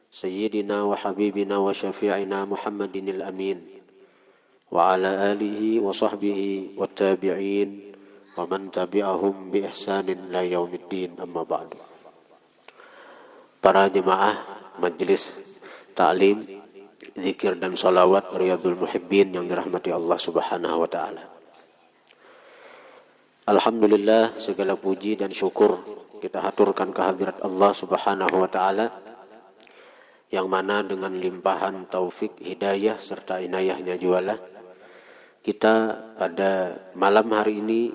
سيدنا وحبيبنا وشفيعنا محمد الأمين وعلى آله وصحبه والتابعين ومن تبعهم بإحسان إلى يوم الدين أما بعد. Para jemaah Majelis Ta'lim, Zikir dan Salawat Riyadhul Muhibbin yang dirahmati Allah Subhanahu wa Ta'ala. Alhamdulillah, segala puji dan syukur kita haturkan kehadirat Allah Subhanahu wa Ta'ala, yang mana dengan limpahan taufik, hidayah serta inayahnya jualah kita pada malam hari ini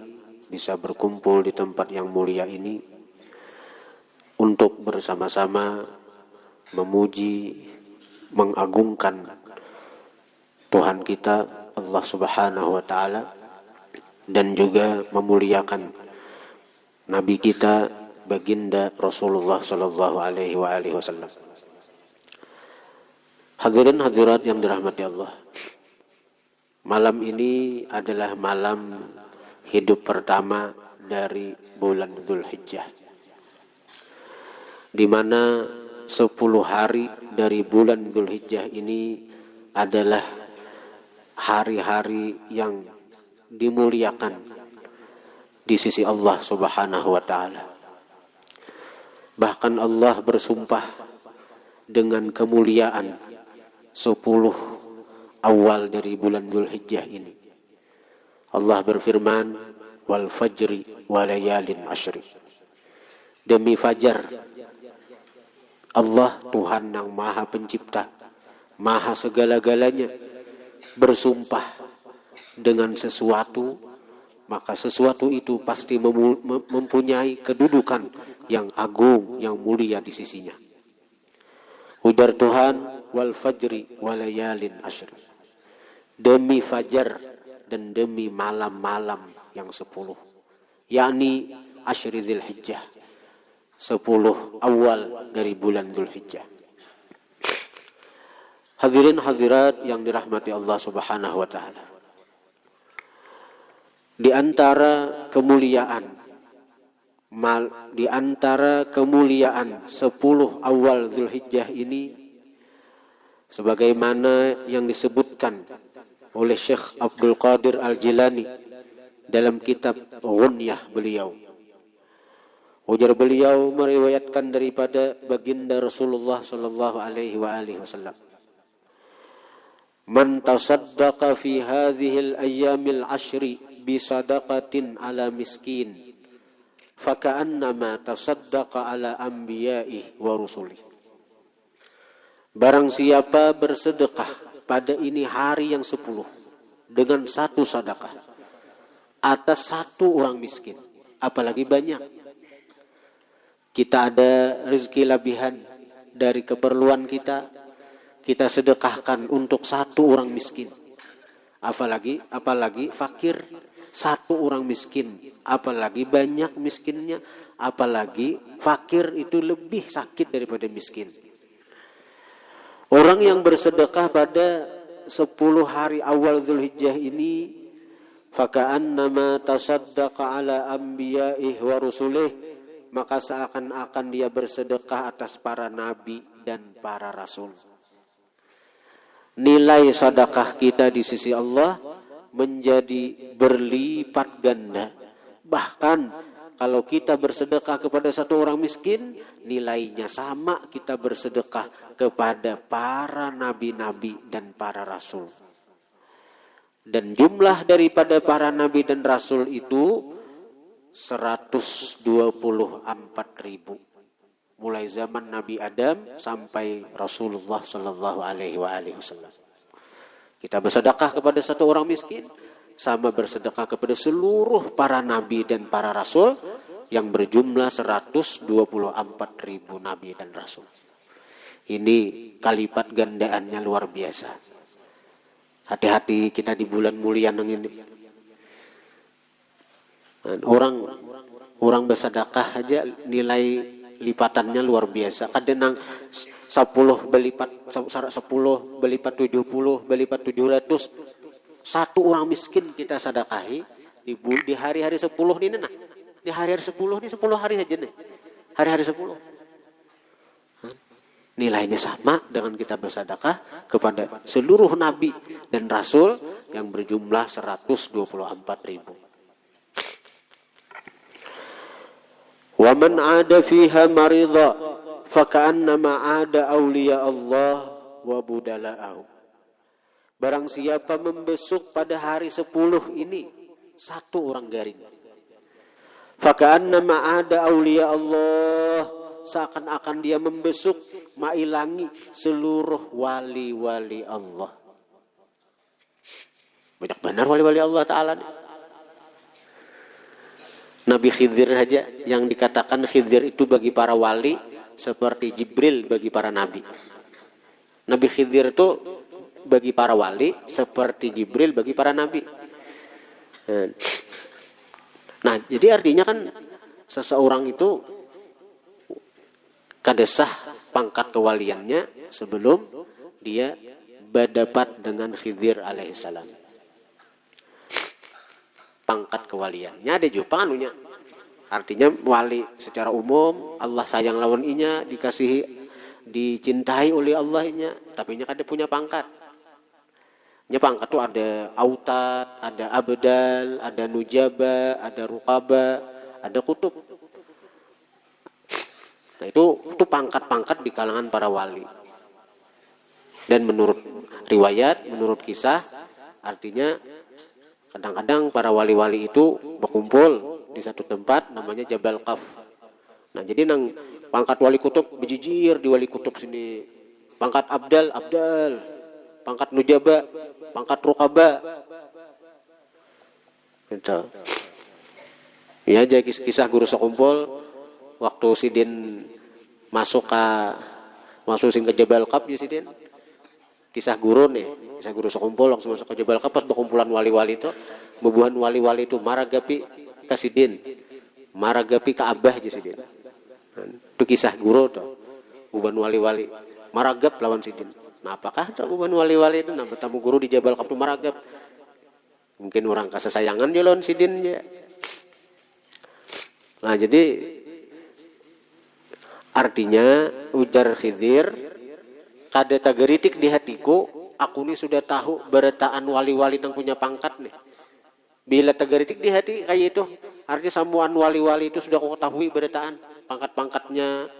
bisa berkumpul di tempat yang mulia ini untuk bersama-sama memuji, mengagungkan Tuhan kita Allah Subhanahu wa Ta'ala, dan juga memuliakan Nabi kita baginda Rasulullah sallallahu alaihi wasallam. Hadirin hadirat yang dirahmati Allah, malam ini adalah malam hidup pertama dari bulan Dzulhijjah, di mana 10 hari dari bulan Dzulhijjah ini adalah hari-hari yang dimuliakan di sisi Allah Subhanahu wa Ta'ala. Bahkan Allah bersumpah dengan kemuliaan 10 awal dari bulan Dzulhijjah ini. Allah berfirman, wal fajri walayalin ashri. Demi fajar, Allah Tuhan yang maha pencipta, maha segala-galanya, bersumpah dengan sesuatu, maka sesuatu itu pasti mempunyai kedudukan yang agung, yang mulia di sisinya. Ujar Tuhan, wal fajri walayalin ashri. Demi fajar dan demi malam-malam yang 10, yakni ashri Dzulhijjah, 10 awal dari bulan Dzulhijjah. Hadirin hadirat yang dirahmati Allah Subhanahu wa Ta'ala, di antara kemuliaan 10 awal Dzulhijjah ini, sebagaimana yang disebutkan oleh Syekh Abdul Qadir Al-Jilani dalam kitab Ghunyah beliau. Ujar beliau meriwayatkan daripada baginda Rasulullah sallallahu alaihi wasallam, man tasaddaqa fi hadhihi al-ayyamil ashri bi sadaqatin ala miskin faka'annama tasaddaqa ala anbiya'ihi wa rusulih. Barang siapa bersedekah pada ini hari yang 10 dengan 1 sedekah atas 1 orang miskin, apalagi banyak. Kita ada rezeki lebihan dari keperluan kita, kita sedekahkan untuk 1 orang miskin. Apalagi fakir, 1 orang miskin, apalagi banyak miskinnya, apalagi fakir itu lebih sakit daripada miskin. Orang yang bersedekah pada 10 hari awal Dzulhijjah ini, faka'annama tasaddaqa ala anbiya'ihi wa rusulih, maka seakan-akan dia bersedekah atas para nabi dan para rasul. Nilai sedekah kita di sisi Allah menjadi berlipat ganda. Bahkan kalau kita bersedekah kepada 1 orang miskin, nilainya sama kita bersedekah kepada para nabi-nabi dan para rasul. Dan jumlah daripada para nabi dan rasul itu 124.000, mulai zaman Nabi Adam sampai Rasulullah sallallahu alaihi wasallam. Kita bersedekah kepada 1 orang miskin sama bersedekah kepada seluruh para nabi dan para rasul yang berjumlah 124.000 nabi dan rasul. Ini kalipat gandaannya luar biasa. Hati-hati kita di bulan mulia ini. Orang bersedekah aja nilai lipatannya luar biasa. Kadang 10 berlipat 70 berlipat 700. 1 orang miskin kita sedekahi di hari-hari 10 ini nah. Di hari-hari 10 ini 10 hari aja nih. Hari-hari 10. Nilainya sama dengan kita bersedekah kepada seluruh nabi dan rasul yang berjumlah 124.000. Wa man 'ada fiha marida faka'annama 'ada awliya Allah wa budala'ahu. Barang siapa membesuk pada hari 10 ini satu orang garing, faka'annama 'ada awliya Allah, seakan-akan dia membesuk, mailangi seluruh wali-wali Allah. Banyak benar wali-wali Allah Ta'ala nih. Nabi Khidir saja yang dikatakan Khidir itu bagi para wali seperti Jibril bagi para nabi. Nabi Khidir itu bagi para wali seperti Jibril bagi para nabi. Nah, jadi artinya kan seseorang itu kadesah pangkat kewaliannya sebelum dia berdapat dengan Khidir alaihissalam. Pangkat kewaliannya ada juga anunya. Artinya wali secara umum Allah sayang lawan inya, dikasihi, dicintai oleh Allah inya, tapi inya kada punya pangkat. Nya pangkat tuh ada autad, ada abdal, ada nujaba, ada ruqaba, ada kutub. Nah, itu pangkat-pangkat di kalangan para wali. Dan menurut riwayat, menurut kisah, artinya kadang-kadang para wali-wali itu berkumpul di satu tempat namanya Jabal Qaf. Nah, jadi nang pangkat wali kutub bijijir di wali kutub sini. Pangkat abdal, abdal. Pangkat nujaba, pangkat ruqaba. Gitu. Ya, aja kisah guru sekumpul waktu Sidin masuk ke Jabal Qaf ya Sidin. Kisah guru sekumpul langsung masuk ke Jabal Qaf pas berkumpulan wali-wali itu, bebuhan wali-wali itu maragapi ka Sidin, maragapi ka Abah aja Sidin. Itu kisah guru tuh. Bebuhan wali-wali maragap lawan Sidin. Nah, apakah tuh bebuhan wali-wali itu nah bertemu guru di Jabal Qaf itu maragap? Mungkin orang kasasayangan dia lawan Sidin ya. Nah, jadi artinya ujar Khidir, kada tagaritik di hatiku, aku ini sudah tahu beretaan wali-wali yang punya pangkat nih. Bila tagaritik di hati kayak itu, artinya samuan wali-wali itu sudah aku ketahui beretaan pangkat-pangkatnya.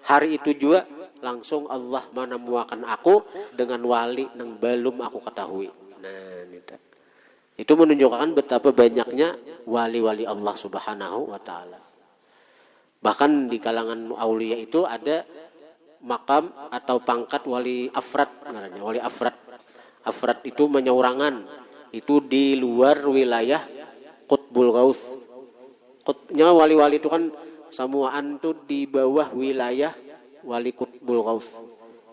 Hari itu juga langsung Allah menemukan aku dengan wali yang belum aku ketahui. Nah, itu menunjukkan betapa banyaknya wali-wali Allah Subhanahu wa Ta'ala. Bahkan di kalangan aulia itu ada makam atau pangkat wali afrad namanya, wali afrad. Afrad itu menyaurangan, itu di luar wilayah Qutbul Ghaus. Qutbnya wali-wali itu kan samuaan itu di bawah wilayah wali Qutbul Ghaus.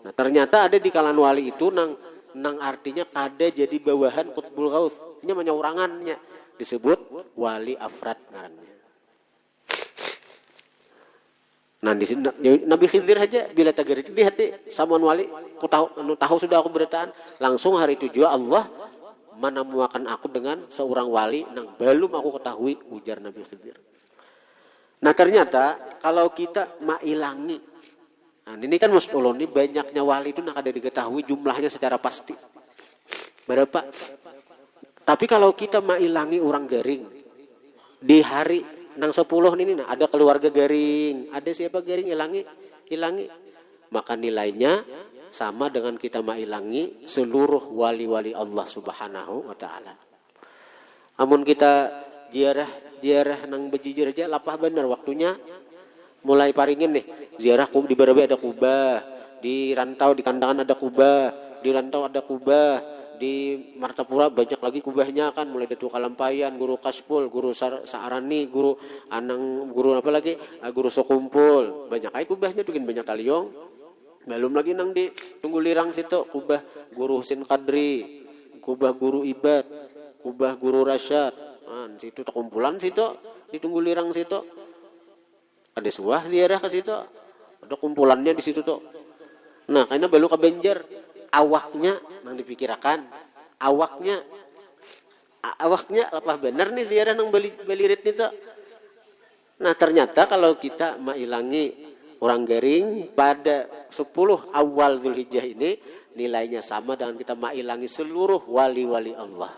Nah, ternyata ada di kalangan wali itu nang artinya kada jadi bawahan Qutbul Ghaus. Ini menyaurangannya disebut wali afrad namanya. Nah, di sini Nabi Khidir aja bila tagarit di hati samuan wali, aku tahu sudah aku beretaan, langsung hari itu juga Allah menemukan aku dengan seorang wali yang belum aku ketahui, ujar Nabi Khidir. Nah, ternyata kalau kita mailangi, nah ini kan maksud Allah ini banyaknya wali itu nak ada diketahui jumlahnya secara pasti berapa. Tapi kalau kita mailangi orang garing di hari nang 10 ini nah, ada keluarga garing, ada siapa garing hilangi, maka nilainya sama dengan kita mailangi seluruh wali-wali Allah Subhanahu wa Ta'ala. Amun kita ziarah nang bejijir aja lapah bener waktunya mulai paringin nih. Ziarah di Barabe ada Kubah, di Rantau di Kandangan ada Kubah, di Rantau ada Kubah, di Martapura banyak lagi kubahnya kan, mulai Datu Kalampayan, Guru Kaspul, Guru Saarani, Guru Anang, Guru apa lagi, Guru Sokumpul, banyak aja kubahnya tuh banyak kaliong. Belum lagi nang di Tunggu Lirang situ kubah Guru Husin Kadri, kubah Guru Ibad, kubah Guru Rasyad. Nah, situ terkumpulan situ di Tunggu Lirang situ. Ada suah ziarah ke situ. Ada kumpulannya di situ tuh. Nah, karena baru ke Banjar awaknya nang dipikirakan awaknya apa benar nih ziarah nang balirit itu. Nah, ternyata kalau kita mailangi Orang garing pada 10 awal Zulhijjah ini nilainya sama dengan kita mailangi seluruh wali-wali Allah.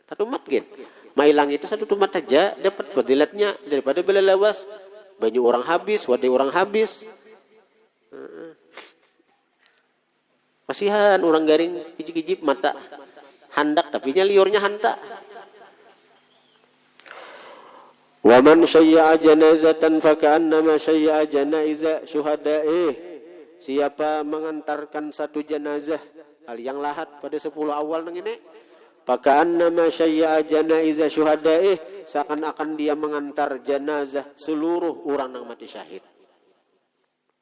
Satu umat gitu. Mailang itu satu umat saja dapat fadilatnya daripada bela lawas. Banyak orang habis, wadah orang habis. Kasihan orang garing kijip-kijip mata handak tapi liurnya hantak. Wa man syayya'a janazatan fa ka'annama syayya'a janaiza syuhada'ih. Siapa mengantarkan satu jenazah hal yang lahat pada 10 awal nang ini, fa ka'annama syayya'a janaiza syuhada'ih, seakan-akan dia mengantar jenazah seluruh orang yang mati syahid.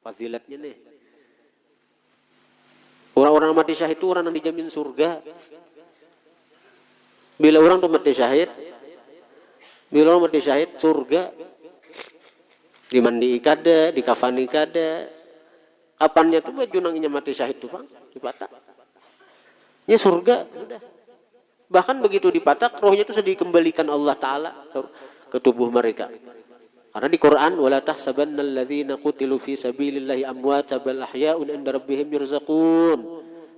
Fadilatnya nih. Orang-orang mati syahid itu orang yang dijamin surga. Bila orang tuh mati syahid, surga. Dimandi kada, dikafani kada. Kapannya tuh baju nanginya mati syahid tuh bang, dipatak. Ini surga sudah. Bahkan begitu dipatak, rohnya itu sudah dikembalikan Allah Taala ke tubuh mereka. Karena di Quran, wala tahsabanna alladzina qutilu fi sabilillahi amwata bal ahya'un 'inda rabbihim yurzaqun.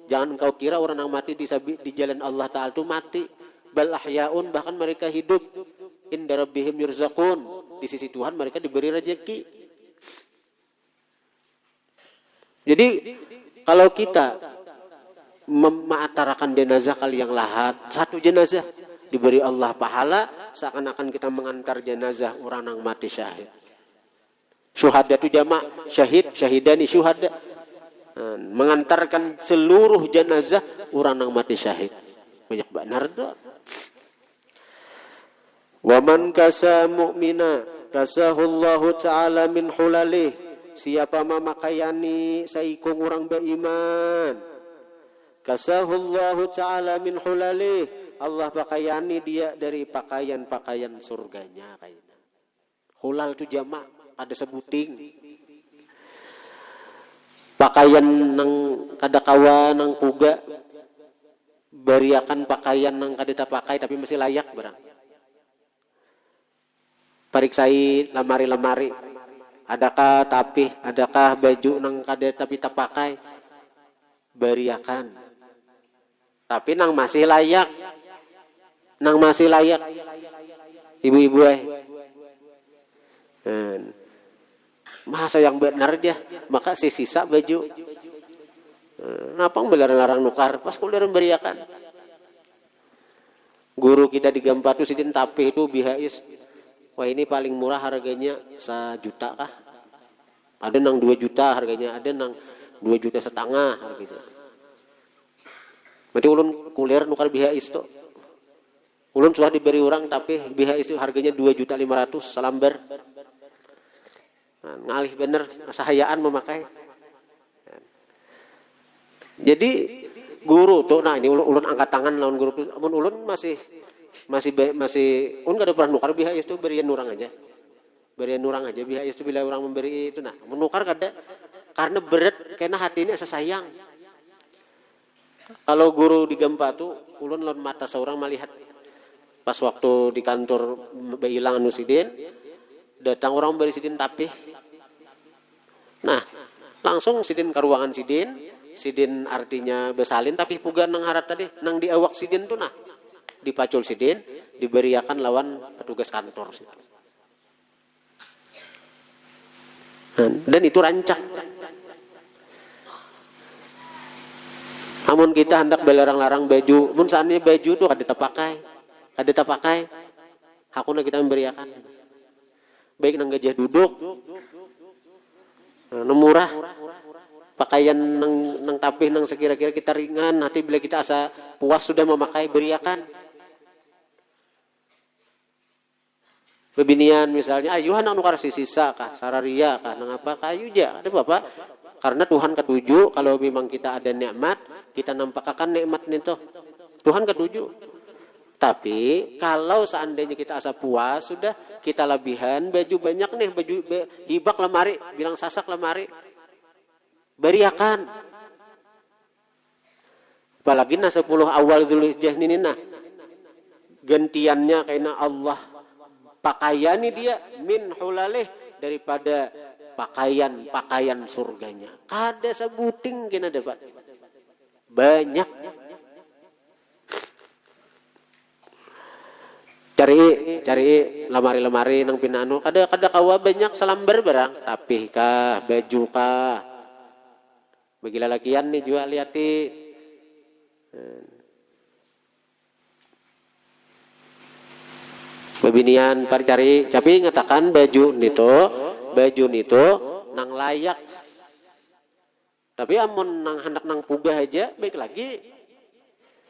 Jangan engkau kira orang yang mati di jalan Allah Taala itu mati. Bal ahya'un, bahkan mereka hidup. 'Inda rabbihim yurzaqun. Di sisi Tuhan mereka diberi rezeki. Jadi kalau kita mematarakan jenazah kali yang lahat, satu jenazah diberi Allah pahala seakan-akan kita mengantar jenazah orang yang mati syahid. Syuhada itu jamak syahid, syahidani syuhada. Mengantarkan seluruh jenazah orang yang mati syahid. Banyak benar doa. Wa man kasa mu'mina kasahullahu ta'ala min hulalih. Siapa memakaiani saikung orang beriman, kasahullahu ta'ala min hulalih, Allah pakaiani dia dari pakaian-pakaian surganya kayaknya. Hulal itu jamak, ada sebuting. Pakaian nang kada kawa nang kuga, beriakan pakaian nang kada tak pakai tapi masih layak barang. Pariksai lamari-lamari. Adakah tapi, adakah baju nang kada tapi tak pakai, beriakan. Tapi nang masih layak. Ibu-ibu masa yang benar dia, maka sisa baju. Napang belarang-larang nukar, pas kuliah beriakan. Guru kita di Gampa tuh sidin tapi itu bihais. Wah ini paling murah harganya 1 juta kah? Ada nang 2 juta harganya, ada nang 2,5 juta harganya. Berarti ulun kuliah nukar bihais tuh. Ulun sudah diberi orang tapi bihais itu harganya 2,5 juta salambar. Nah, ngalih bener sahayaan memakai. Jadi guru tuh, nah ini ulun angkat tangan lawan guru tuh. Amun ulun masih ulun gak ada pernah nukar bihais itu, berian orang aja bihais itu bila orang memberi itu. Nah menukar kada karena berat, karena hati ini asa sayang. Kalau guru di Gampa tuh ulun lawan mata seorang melihat pas waktu di kantor beilang anu sidin, datang orang beri sidin tapi. Nah, langsung sidin ke ruangan sidin artinya besalin tapi puga nang harat tadi, nang di awak sidin tuh nah. Dipacul sidin, diberiakan lawan petugas kantor. Dan itu rancak. Namun kita hendak belarang-larang baju, mun saatnya baju tuh kada tak pakai, hakuna kita memberiakan. Baik nang gajah duduk, nang murah, pakaian nang tapih nang sekira-kira kita ringan, nanti bila kita asa puas sudah memakai beriakan. Bebinian misalnya, ayuhan nang nukar sisa kah, sararia kah, nang apa kayu ja, ada bapak. Karena Tuhan ketujuh, kalau memang kita ada nikmat, kita nampakkan nikmat itu. Tuhan ketujuh. Tapi kalau seandainya kita asa puas, sudah kita lebihan, baju banyak nih, baju hibak lemari, bilang sasak lemari, beriakan. Apalagi 10 awal Zulhijjah ini nah, gantiannya karena Allah pakaiani dia min hulalih, daripada pakaian surganya. Kada sebuting kena dapat. Banyak. Cari lemari-lemari nang pinanu. Kada kawa banyak selambar barang. Tapih kah, baju kah. Bagi lalakian nih juga liati. Babinian cari, tapi ngatakan baju nito nang layak. Tapi amun nang hendak nang pugah aja baik lagi.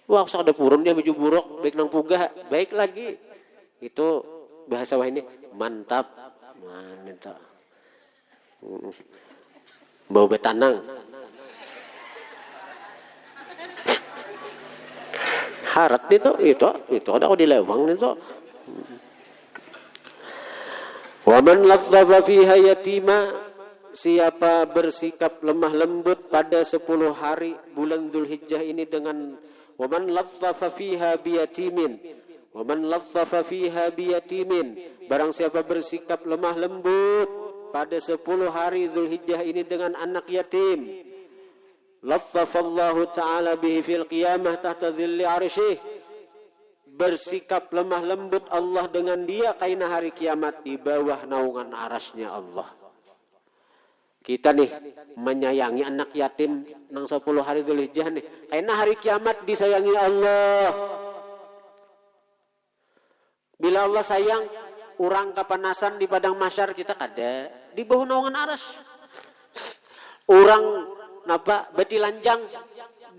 Wah, sok ada purun dia baju buruk, baik nang pugah, baik lagi. Itu bahasa wah ini mantap. Mantap. Bau betanang. Harat itu ada kok di lewang itu. Waman ladzafa fiha yatima, siapa bersikap lemah lembut pada 10 hari bulan Dzulhijjah ini dengan waman ladzafa fiha biyatimin, waman ladzafa fiha biyatimin, barang siapa bersikap lemah lembut pada 10 hari Dzulhijjah ini dengan anak yatim, lazzafallahu ta'ala bihi fil qiyamah tahta dhilli arsyih, bersikap lemah lembut Allah dengan dia kaina hari kiamat di bawah naungan arasnya Allah. Kita nih menyayangi anak yatim nang 10 hari Dzulhijjah nih, kaina hari kiamat disayangi Allah. Bila Allah sayang, orang kapanasan di padang mahsyar kita kada di bawah naungan aras. Orang napa betilanjang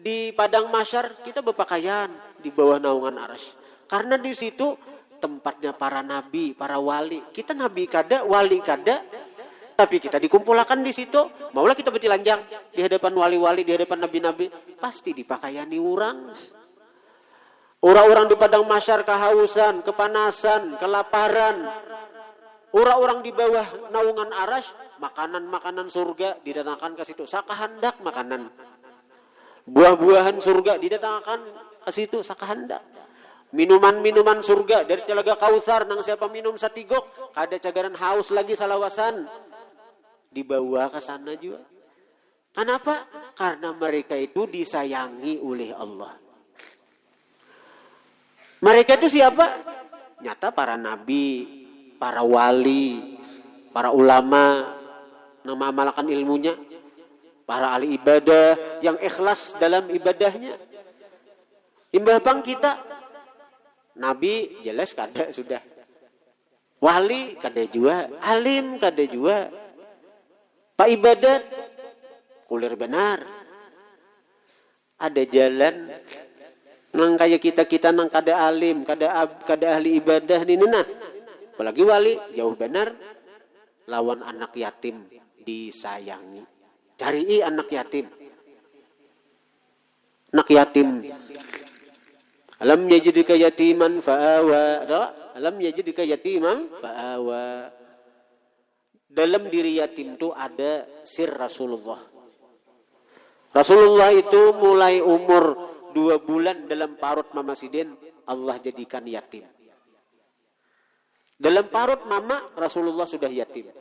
di padang mahsyar kita berpakaian di bawah naungan aras. Karena di situ tempatnya para nabi, para wali. Kita nabi kada, wali kada, tapi kita dikumpulkan di situ. Maulah kita bertelanjang di hadapan wali-wali, di hadapan nabi-nabi, pasti dipakaiani orang. Orang-orang di padang mahsyar kehausan, kepanasan, kelaparan. Orang-orang di bawah naungan aras, makanan-makanan surga didatangkan ke situ. Sakahandak makanan. Buah-buahan surga didatangkan ke situ sakahandak. Minuman-minuman surga dari telaga Kautsar nang siapa minum satigok kada cagaran haus lagi salawasan dibawa ke sana juga. Kenapa? Karena mereka itu disayangi oleh Allah. Mereka itu siapa? Nyata para nabi, para wali, para ulama yang mengamalkan ilmunya, para ahli ibadah yang ikhlas dalam ibadahnya. Imbah bang kita nabi jelas kada sudah. Wali kada jua, alim kada jua. Pak ibadat kulir benar. Ada jalan nang kaya kita nang kada alim, kada ahli ibadah ini nah. Apalagi wali jauh benar lawan anak yatim disayangi. Cari anak yatim. Anak yatim. Alam yajidka yatiman fa'awa. Alam yajidka yatiman fa'awa. Dalam diri yatim itu ada sir Rasulullah. Rasulullah itu mulai umur 2 bulan dalam parut mama Sidin, Allah jadikan yatim. Dalam parut mama Rasulullah sudah yatim.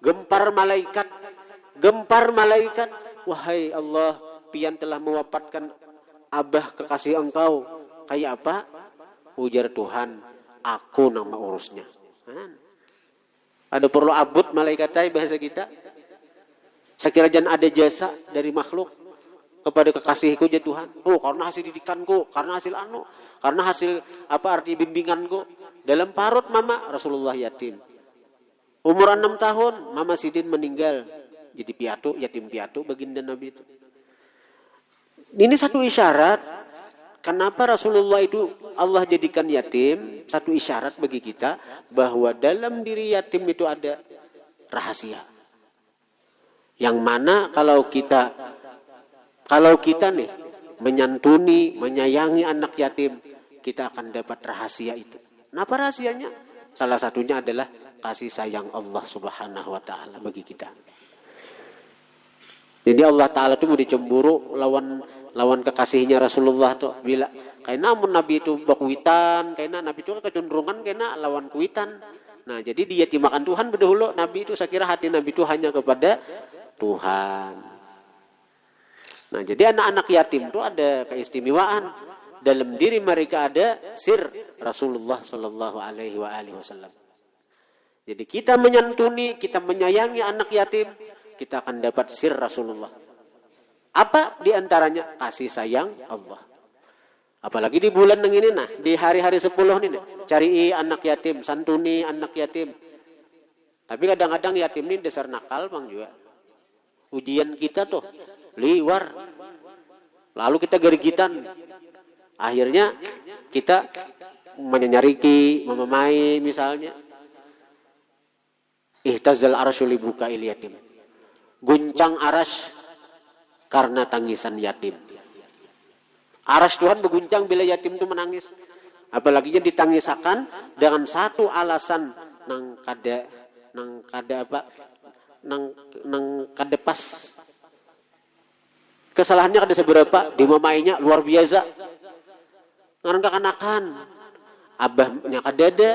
Gempar malaikat. Wahai Allah, pian telah mewafatkan abah kekasih engkau. Kayak apa? Ujar Tuhan, aku nama urusnya. Ada perlu abut malaikat bahasa kita. Sekiranya ada jasa dari makhluk kepada kekasihku ya Tuhan. Oh, karena hasil didikanku, karena hasil karena hasil apa arti bimbinganku. Dalam parut mama Rasulullah yatim. Umur 6 tahun mama Sidin meninggal. Jadi piatu, yatim piatu baginda Nabi itu. Ini satu isyarat. Kenapa Rasulullah itu Allah jadikan yatim? Satu isyarat bagi kita bahwa dalam diri yatim itu ada rahasia. Yang mana kalau kita nih menyantuni, menyayangi anak yatim, kita akan dapat rahasia itu. Kenapa rahasianya? Salah satunya adalah kasih sayang Allah Subhanahu wa taala bagi kita. Jadi Allah taala itu mau dicemburu lawan kekasihnya Rasulullah tuh bila kaina mun nabi itu bakuitan, kaina nabi itu kecenderungan kaina lawan kuitan. Nah, jadi diyatimakan Tuhan berdahulu. Nabi itu saya kira hati Nabi itu hanya kepada Tuhan. Nah, jadi anak-anak yatim itu ada keistimewaan. Dalam diri mereka ada sir Rasulullah Shallallahu Alaihi Wasallam. Jadi kita menyantuni, kita menyayangi anak yatim, kita akan dapat sir Rasulullah. Apa diantaranya? Kasih sayang Allah. Apalagi di bulan yang ini, nah, di hari-hari 10 ini, cari anak yatim, santuni anak yatim. Tapi kadang-kadang yatim ini dasar nakal, Bang, juga. Ujian kita tuh liwar. Lalu kita gerigitan. Akhirnya kita menyariki, mememai misalnya. Ihtazal arasyu li buka'il yatim. Guncang aras karena tangisan yatim. Aras Tuhan berguncang bila yatim itu menangis. Apalagi ditangisakan dengan satu alasan nang kada pas. Kesalahannya ada seberapa, dimamainya luar biasa. Ngarang kekanakan. Abahnya kadada,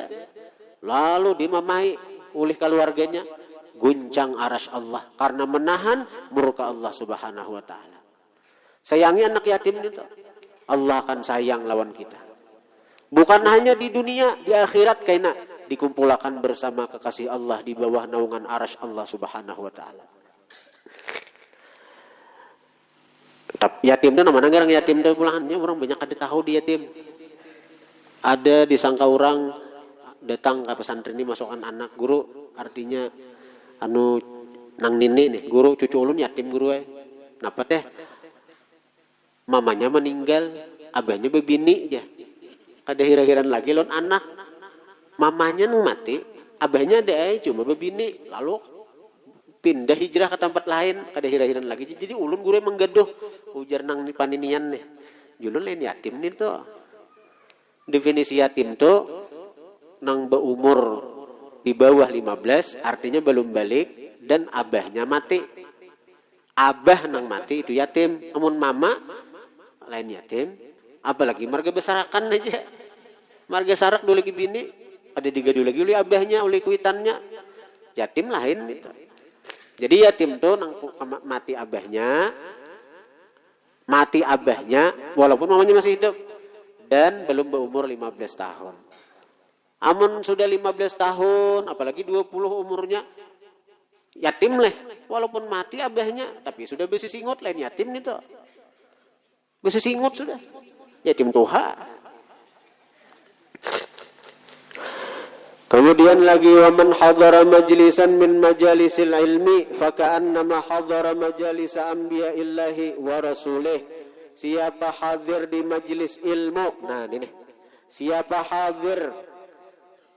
lalu dimamai oleh keluarganya, guncang aras Allah karena menahan murka Allah Subhanahu wa taala. Sayangi anak yatim itu, Allah akan sayang lawan kita. Bukan hanya di dunia, di akhirat karena dikumpulkan bersama kekasih Allah di bawah naungan aras Allah Subhanahu wa taala. Yatim itu namanya orang yatim itu pulangannya orang banyak ada tahu di yatim. Ada disangka orang datang ke pesantren ini masukkan anak guru, artinya nang nini nih guru cucu ulun yatim guru napa teh mamanya meninggal, abahnya bebini ya. Kada hira-hiran lagi lon anak mamanya nang mati, abahnya ada cuma bebini, lalu pindah hijrah ke tempat lain, kada hira-hiran lagi. Jadi ulun guru menggaduh ujar nang paninian nih. Julun lain yatim nih tuh. Definisi yatim tuh nang berumur di bawah 15, artinya belum balik dan abahnya mati. Abah nang mati itu yatim. Namun mama lain yatim. Apalagi marga besarakan aja. Marga sarak dulu lagi bini, ada digadu lagi oleh abahnya, oleh kuitannya. Yatim lain itu. Jadi yatim tuh nang mati abahnya walaupun mamanya masih hidup dan belum berumur 15 tahun. Amun sudah 15 tahun, apalagi 20 umurnya, yatim leh. Walaupun mati abahnya, tapi sudah besi singut lain yatim nih tuh. Besi singut sudah. Yatim tuha. Kemudian lagi waman hadara majlisan min majalisil ilmi faka'annama hadara majalis anbiya'illahi wa rasulih. Siapa hadir di majlis ilmu, nah ini siapa hadir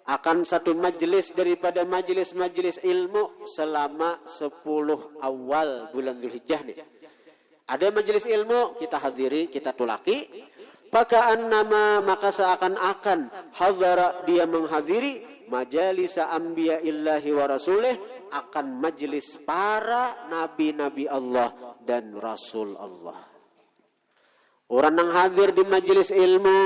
akan satu majlis daripada majlis-majlis ilmu selama 10 awal bulan Dzulhijjah nih. Ada majlis ilmu, kita hadiri, kita tulaki. Faka'annama, maka seakan-akan hadara, dia menghadiri majalis anbiya'illahi wa rasulih, akan majlis para nabi-nabi Allah dan rasul Allah. Orang yang hadir di majelis ilmu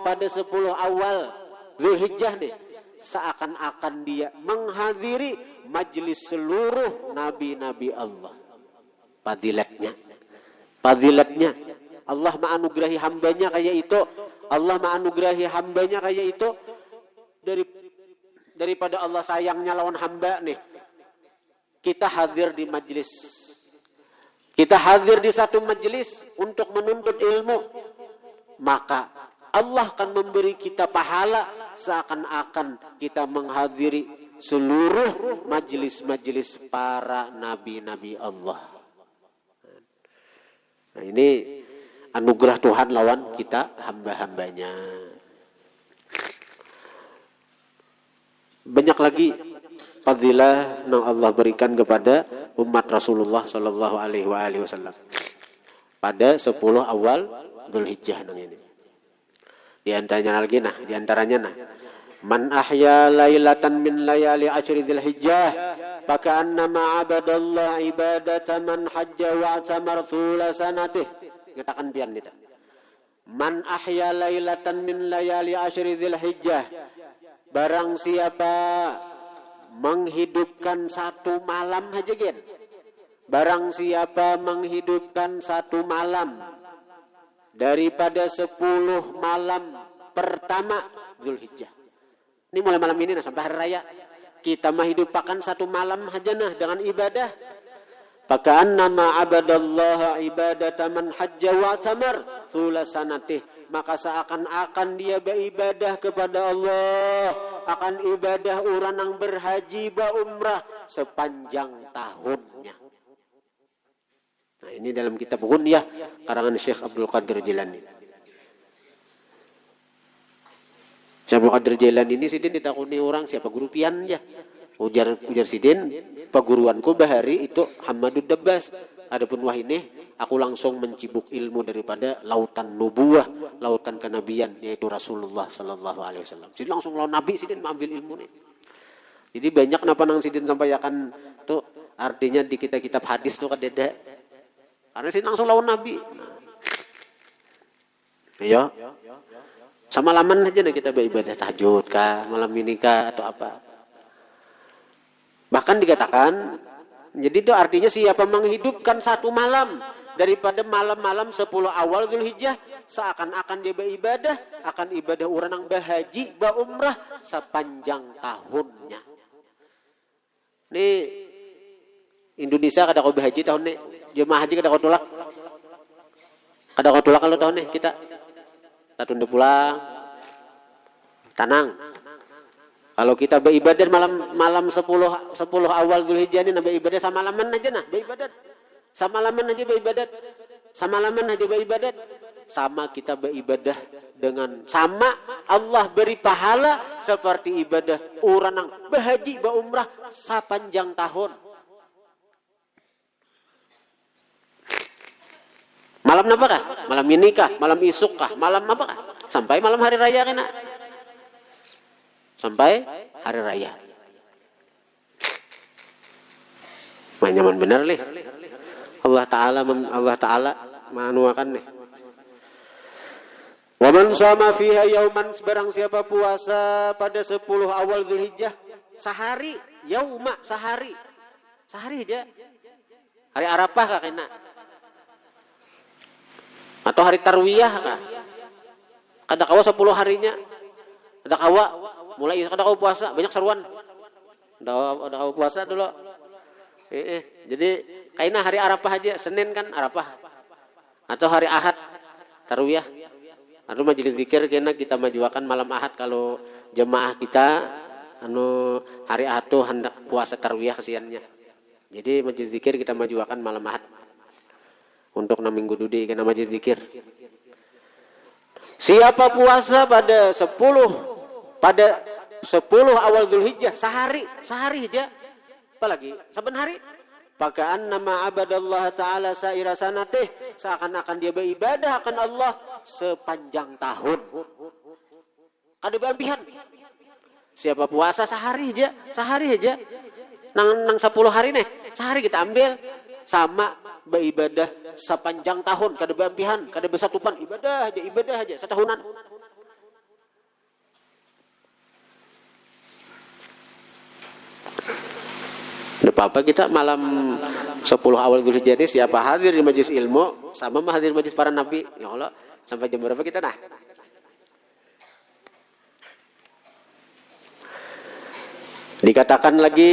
pada 10 awal Dzulhijjah nih, seakan-akan dia menghadiri majelis seluruh nabi-nabi Allah. Fadilatnya Allah menganugerahi hambanya kayak itu. Allah menganugerahi hambanya kayak itu daripada Allah sayangnya lawan hamba nih. Kita hadir di majelis. Kita hadir di satu majelis untuk menuntut ilmu, maka Allah akan memberi kita pahala seakan-akan kita menghadiri seluruh majelis-majelis para nabi-nabi Allah. Nah, ini anugerah Tuhan lawan kita hamba-hambanya. Banyak lagi fadilah yang Allah berikan kepada umat Rasulullah Sallallahu Alaihi Wasallam pada 10 awal Dzulhijjah ini. Di antaranya man ahya lailatan min layali asyri Dzulhijjah faka'annama 'abadallah ibadatan man hajja wa atamar thula sanatih. Ngatakan pian kita. Man ahya lailatan min layali asyri Dzulhijjah, barang siapa menghidupkan satu malam aja gen. Barang siapa menghidupkan satu malam daripada 10 malam pertama Zulhijjah. Ini mulai malam ini nah sampai hari raya. Kita menghidupkan satu malam aja nah dengan ibadah. Faka'annama abadallaha ibadata man hajja wa tamar thulasanatih. Maka seakan-akan dia beribadah kepada Allah, akan ibadah orang yang berhaji ba umrah sepanjang tahunnya. Nah, ini dalam kitab Ghunyah karangan Syekh Abdul Qadir Jilani. Syekh Abdul Qadir Jilani ini sidin ditakuni orang siapa guru pian ya. Ujar sidin, paguruanku bahari itu Hamadud Dabbas. Adapun wah ini aku langsung mencibuk ilmu daripada lautan nubuah, lautan kenabian yaitu Rasulullah sallallahu alaihi wasallam. Sidin langsung lawan nabi sidin mengambil ilmu nih. Jadi banyak napa nang sidin sampaikan tuh artinya di kitab hadis tuh kadeda. Karena sidin langsung lawan nabi. Iya. Sama laman aja nih kita beribadah tahajud kah, malam ini kah atau apa. Bahkan dikatakan, jadi itu artinya siapa menghidupkan satu malam daripada malam-malam 10 awal Zulhijjah, seakan-akan dia beribadah, akan ibadah orang yang berhaji, berumrah sepanjang tahunnya. Ini Indonesia kada kau berhaji tahun ini, jemaah haji kada kau tolak. Kada kau tolak kalau tahun ini kita tunda pulang, tenang. Kalau kita beribadah malam 10 awal Zulhijjah ini beribadah sama laman aja nah, beribadat. Sama laman aja beribadat. Sama laman aja beribadat. Sama kita beribadah dengan sama Allah beri pahala seperti ibadah orang yang berhaji berumrah sepanjang tahun. Malam apa kah? Malam ini kah? Malam isuk kah? Malam apa kah? Sampai malam hari raya kena. Sampai hari raya. Nyaman benar nih. Allah Taala manuakan nih. Wa man shama fiha yauman, barang siapa puasa pada 10 awal Zulhijjah sehari, yauma sehari. Sehari aja. Hari Arafah kah kena? Atau hari Tarwiyah kah? Kada kawa 10 harinya. Kada kawa mulai kada kawa puasa, banyak seruan. Kada kawa puasa dulu. Jadi kaina hari Arafah aja, Senin kan Arafah. Atau hari Ahad Tarwiyah. Atau majelis zikir kena kita majuakan malam Ahad kalau jemaah kita hari Ahad tuh hendak puasa Tarwiyah kesiannya. Jadi majelis zikir kita majuakan malam Ahad. Untuk 6 minggu dudi kena majelis zikir. Siapa puasa pada 10 awal Zulhijjah sehari aja. Apalagi saben hari. Pakaan nama abadallah ta'ala saira sanatih, seakan-akan dia beribadah akan Allah sepanjang tahun. Kada berlebihan. Siapa puasa sehari aja. Nang 10 hari nih, sehari kita ambil sama beribadah sepanjang tahun, kada berlebihan, kada bersatupan, ibadah aja setahunan. Apa kita malam 10 awal Zulhijjah ini siapa hadir di majelis ilmu sama hadir majelis para nabi. Ya Allah, sampai jam berapa kita nah? Dikatakan lagi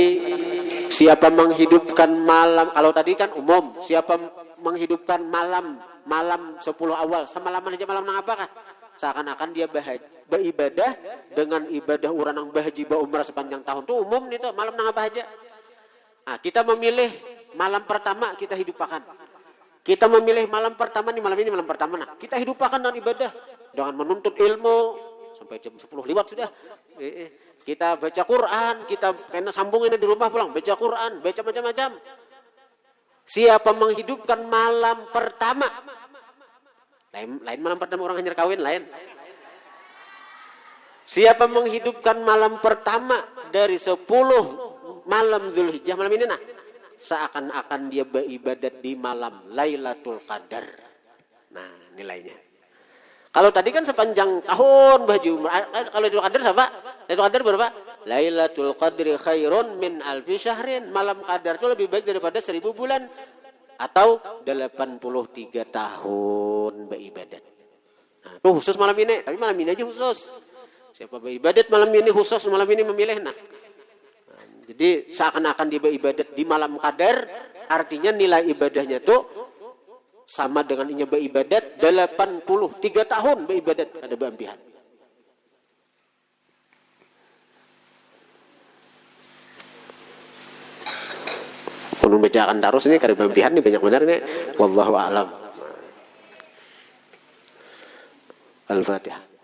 siapa menghidupkan malam, kalau tadi kan umum, siapa menghidupkan malam 10 awal, semalaman aja malam nang apakah? Seakan-akan dia beribadah dengan ibadah orang yang berhaji berumrah sepanjang tahun. Itu umum nih tuh, malam nang apa aja. Nah, kita memilih malam pertama kita hidupkan. Kita memilih malam pertama nih, malam ini malam pertama nah. Kita hidupkan dengan ibadah dengan menuntut ilmu sampai jam 10 lewat sudah. Kita baca Quran, kita kena sambungin di rumah pulang, baca Quran, baca macam-macam. Siapa menghidupkan malam pertama? Lain malam pertama orang hanyar kawin lain. Siapa menghidupkan malam pertama dari 10 malam Zulhijjah malam ini nah, seakan-akan dia beribadat di malam Lailatul Qadar. Nah, nilainya. Kalau tadi kan sepanjang tahun baju umrah. Kalau Lailatul Qadar siapa? Lailatul Qadar berapa? Lailatul Qadri khairun min alfi syahrin. Malam Qadar itu lebih baik daripada 1000 bulan. Atau 83 tahun beribadat. Nah, itu khusus malam ini. Tapi malam ini aja khusus. Siapa beribadat malam ini khusus, malam ini memilih. Nah, jadi seakan-akan dia beribadat di malam Qadar. Artinya nilai ibadahnya itu sama dengan inya beribadat 83 tahun beribadat. Ada beambihan. Kalau bacakan terus ini karena pembihan nih banyak benar nih. Wallahu a'lam. Al-Fatihah.